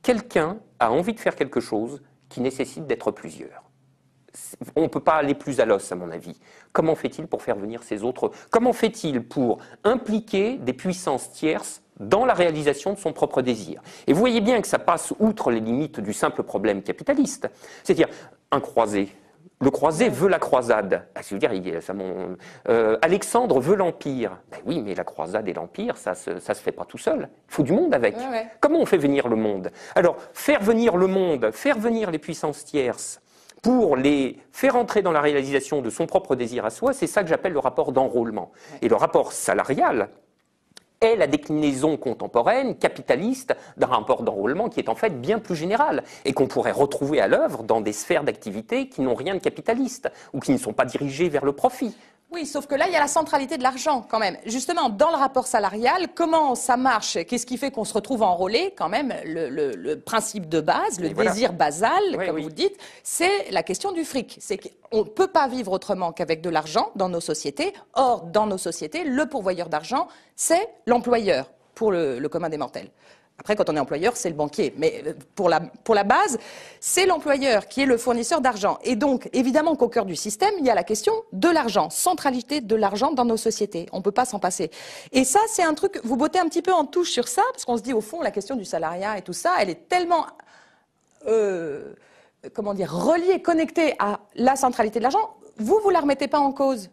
quelqu'un a envie de faire quelque chose qui nécessite d'être plusieurs. On ne peut pas aller plus à l'os, à mon avis. Comment fait-il pour faire venir ces autres? Comment fait-il pour impliquer des puissances tierces dans la réalisation de son propre désir? Et vous voyez bien que ça passe outre les limites du simple problème capitaliste. C'est-à-dire, un croisé. Le croisé veut la croisade. Je veux dire, Alexandre veut l'Empire. Ben oui, mais la croisade et l'Empire, ça se fait pas tout seul. Il faut du monde avec. Ouais. Comment on fait venir le monde? Alors, faire venir le monde, faire venir les puissances tierces, pour les faire entrer dans la réalisation de son propre désir à soi, c'est ça que j'appelle le rapport d'enrôlement. Et le rapport salarial est la déclinaison contemporaine, capitaliste, d'un rapport d'enrôlement qui est en fait bien plus général et qu'on pourrait retrouver à l'œuvre dans des sphères d'activité qui n'ont rien de capitaliste ou qui ne sont pas dirigées vers le profit. Oui, sauf que là, il y a la centralité de l'argent quand même. Justement, dans le rapport salarial, comment ça marche? Qu'est-ce qui fait qu'on se retrouve enrôlé quand même? Le principe de base, le désir basal, comme vous le dites, c'est la question du fric. C'est qu'on ne peut pas vivre autrement qu'avec de l'argent dans nos sociétés. Or, dans nos sociétés, le pourvoyeur d'argent, c'est l'employeur pour le commun des mortels. Après, quand on est employeur, c'est le banquier. Mais pour la base, c'est l'employeur qui est le fournisseur d'argent. Et donc, évidemment qu'au cœur du système, il y a la question de l'argent, centralité de l'argent dans nos sociétés. On ne peut pas s'en passer. Et ça, c'est un truc, vous bottez un petit peu en touche sur ça, parce qu'on se dit, au fond, la question du salariat et tout ça, elle est tellement, comment dire, reliée, connectée à la centralité de l'argent. Vous la remettez pas en cause.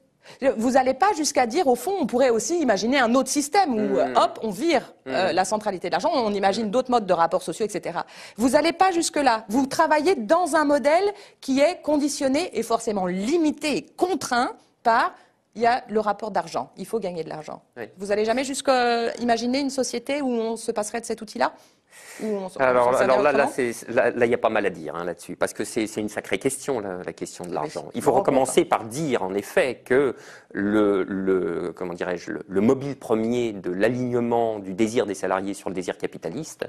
Vous n'allez pas jusqu'à dire, au fond, on pourrait aussi imaginer un autre système où, hop, on vire la centralité de l'argent, on imagine d'autres modes de rapports sociaux, etc. Vous n'allez pas jusque-là. Vous travaillez dans un modèle qui est conditionné et forcément limité et contraint par, il y a le rapport d'argent. Il faut gagner de l'argent. Oui. Vous n'allez jamais jusqu'à imaginer une société où on se passerait de cet outil-là? Alors là, il y a pas mal à dire là-dessus, parce que c'est une sacrée question, la question de l'argent. Il faut recommencer par dire, en effet, que comment dirais-je, le mobile premier de l'alignement du désir des salariés sur le désir capitaliste,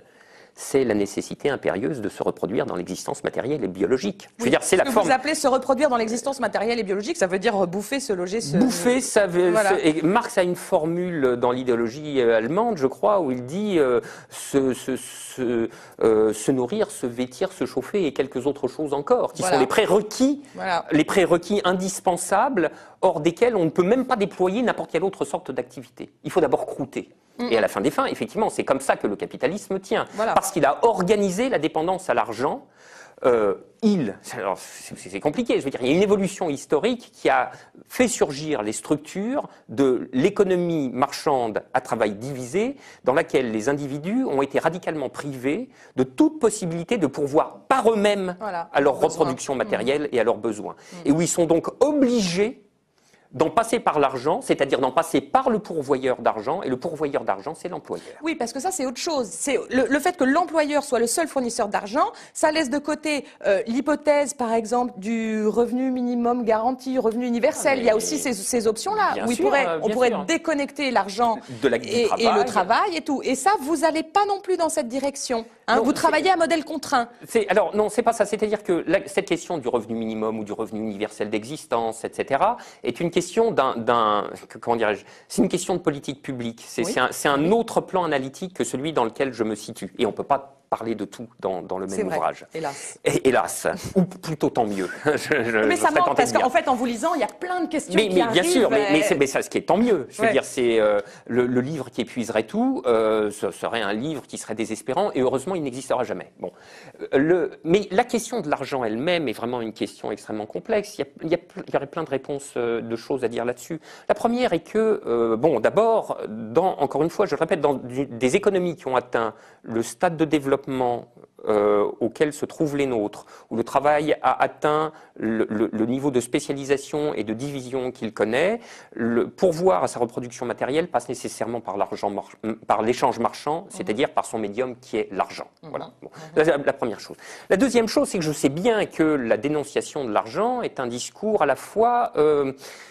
c'est la nécessité impérieuse de se reproduire dans l'existence matérielle et biologique. Je veux dire, c'est la forme. Vous appelez se reproduire dans l'existence matérielle et biologique, ça veut dire bouffer, se loger, se... Bouffer, ça veut... Voilà. Et Marx a une formule dans l'idéologie allemande, je crois, où il dit se nourrir, se vêtir, se chauffer et quelques autres choses encore, qui sont les prérequis, les prérequis indispensables, hors desquels on ne peut même pas déployer n'importe quelle autre sorte d'activité. Il faut d'abord croûter. Et à la fin des fins, effectivement, c'est comme ça que le capitalisme tient. Parce qu'il a organisé la dépendance à l'argent. C'est compliqué, je veux dire, il y a une évolution historique qui a fait surgir les structures de l'économie marchande à travail divisé, dans laquelle les individus ont été radicalement privés de toute possibilité de pourvoir par eux-mêmes à leur reproduction matérielle et à leurs besoins. Et où ils sont donc obligés d'en passer par l'argent, c'est-à-dire d'en passer par le pourvoyeur d'argent, et le pourvoyeur d'argent, c'est l'employeur. Oui, parce que ça, c'est autre chose. C'est le fait que l'employeur soit le seul fournisseur d'argent, ça laisse de côté l'hypothèse, par exemple, du revenu minimum garanti, revenu universel. Il y a aussi ces options-là, où on pourrait déconnecter l'argent et le travail et tout. Et ça, vous n'allez pas non plus dans cette direction. Hein, vous travaillez à modèle contraint. Alors, non, c'est pas ça. C'est-à-dire que cette question du revenu minimum ou du revenu universel d'existence, etc., est une question comment dirais-je, c'est une question de politique publique. C'est un autre plan analytique que celui dans lequel je me situe. Et on ne peut pas parler de tout dans le même ouvrage. Hélas. Hélas, ou plutôt tant mieux. Mais ça manque, parce qu'en fait, en vous lisant, il y a plein de questions qui arrivent. Bien sûr, mais ça, ce qui est tant mieux. Je veux dire, c'est le livre qui épuiserait tout, ce serait un livre qui serait désespérant, et heureusement, il n'existera jamais. Bon. Mais la question de l'argent elle-même est vraiment une question extrêmement complexe. Il y aurait plein de réponses, de choses à dire là-dessus. La première est que, d'abord, encore une fois, je le répète, dans des économies qui ont atteint le stade de développement auquel se trouvent les nôtres, où le travail a atteint le niveau de spécialisation et de division qu'il connaît, le pourvoir à sa reproduction matérielle passe nécessairement par par l'échange marchand, c'est-à-dire par son médium qui est l'argent. Voilà. Bon. La première chose. La deuxième chose, c'est que je sais bien que la dénonciation de l'argent est un discours à la fois...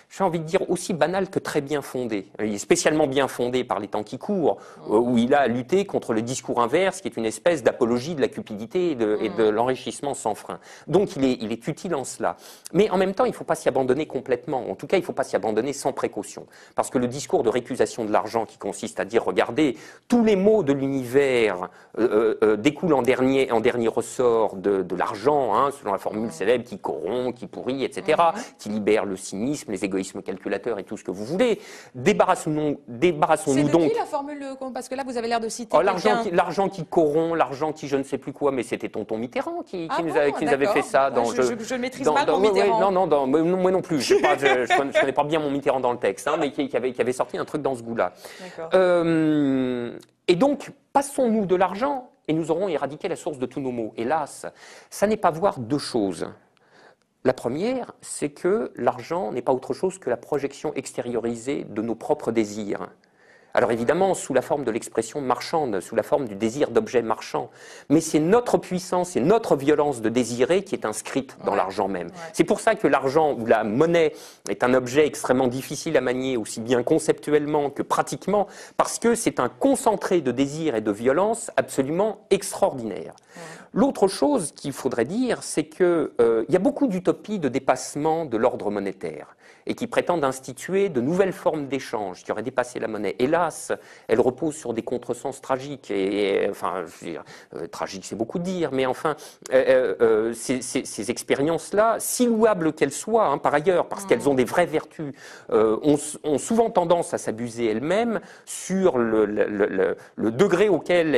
j'ai envie de dire aussi banal que très bien fondé. Il est spécialement bien fondé par les temps qui courent, où il a lutté contre le discours inverse, qui est une espèce d'apologie de la cupidité et de l'enrichissement sans frein. Donc il est utile en cela. Mais en même temps, il ne faut pas s'y abandonner complètement. En tout cas, il ne faut pas s'y abandonner sans précaution. Parce que le discours de récusation de l'argent qui consiste à dire, regardez, tous les maux de l'univers découlent en dernier ressort de l'argent, hein, selon la formule célèbre, qui corrompt, qui pourrit, etc., qui libère le cynisme, les égoïsmes calculateurs et tout ce que vous voulez. Débarrassons-nous donc... C'est de qui la formule? Parce que là, vous avez l'air de citer l'argent qui corrompt, l'argent qui je ne sais plus quoi, mais c'était tonton Mitterrand qui nous avait fait ça. Je maîtrise mal mon Mitterrand. Moi non plus. Je ne connais pas bien mon Mitterrand dans le texte, hein, mais qui avait sorti un truc dans ce goût-là. Et donc, passons-nous de l'argent et nous aurons éradiqué la source de tous nos maux. Hélas, ça n'est pas voir deux choses. La première, c'est que l'argent n'est pas autre chose que la projection extériorisée de nos propres désirs. Alors évidemment, sous la forme de l'expression marchande, sous la forme du désir d'objets marchands. Mais c'est notre puissance et notre violence de désirer qui est inscrite dans l'argent même. C'est pour ça que l'argent ou la monnaie est un objet extrêmement difficile à manier, aussi bien conceptuellement que pratiquement, parce que c'est un concentré de désir et de violence absolument extraordinaire. L'autre chose qu'il faudrait dire, c'est qu'il y a beaucoup d'utopies de dépassement de l'ordre monétaire et qui prétendent instituer de nouvelles formes d'échange qui auraient dépassé la monnaie. Hélas, elles reposent sur des contresens tragiques. Enfin, je veux dire, tragique, c'est beaucoup de dire, mais enfin, ces expériences-là, si louables qu'elles soient, hein, par ailleurs, parce qu'elles ont des vraies vertus, ont souvent tendance à s'abuser elles-mêmes sur le degré auquel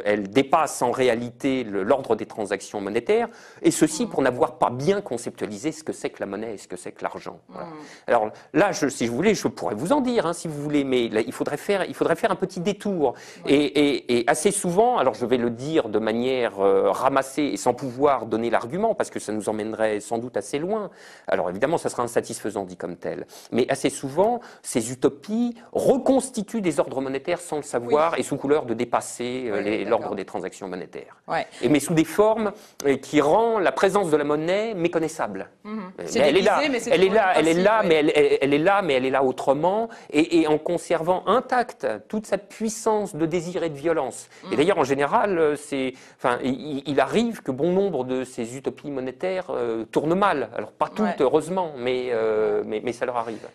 elles dépassent en réalité l'ordre des transactions monétaires, et ceci pour n'avoir pas bien conceptualisé ce que c'est que la monnaie et ce que c'est que l'argent. Voilà. Alors là, si je voulais, je pourrais vous en dire, hein, si vous voulez, mais là, il faudrait faire un petit détour. Et assez souvent, alors je vais le dire de manière ramassée et sans pouvoir donner l'argument, parce que ça nous emmènerait sans doute assez loin. Alors évidemment, ça sera insatisfaisant dit comme tel. Mais assez souvent, ces utopies reconstituent des ordres monétaires sans le savoir et sous couleur de dépasser l'ordre des transactions monétaires. Mais sous des formes qui rendent la présence de la monnaie méconnaissable. Elle est là, mais elle est là autrement, et en conservant intacte toute sa puissance de désir et de violence. Et d'ailleurs, en général, il arrive que bon nombre de ces utopies monétaires tournent mal. Alors pas toutes, heureusement, mais ça leur arrive.